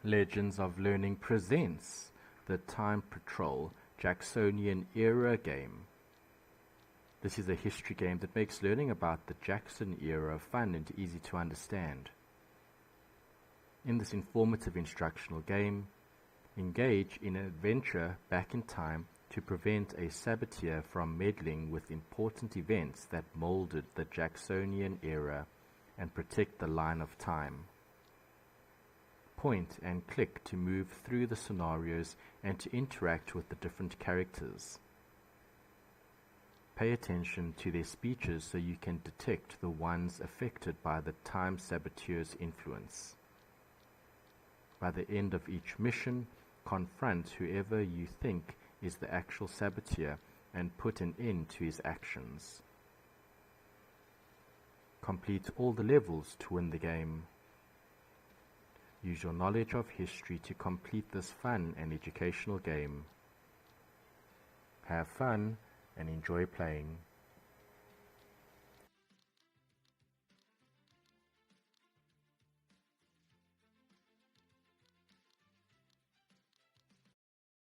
Legends of Learning presents the Time Patrol Jacksonian Era game. This is a history game that makes learning about the Jackson era fun and easy to understand. In this informative instructional game, engage in an adventure back in time to prevent a saboteur from meddling with important events that molded the Jacksonian era and protect the line of time. Point and click to move through the scenarios and to interact with the different characters. Pay attention to their speeches so you can detect the ones affected by the time saboteur's influence. By the end of each mission, confront whoever you think is the actual saboteur and put an end to his actions. Complete all the levels to win the game. Use your knowledge of history to complete this fun and educational game. Have fun and enjoy playing.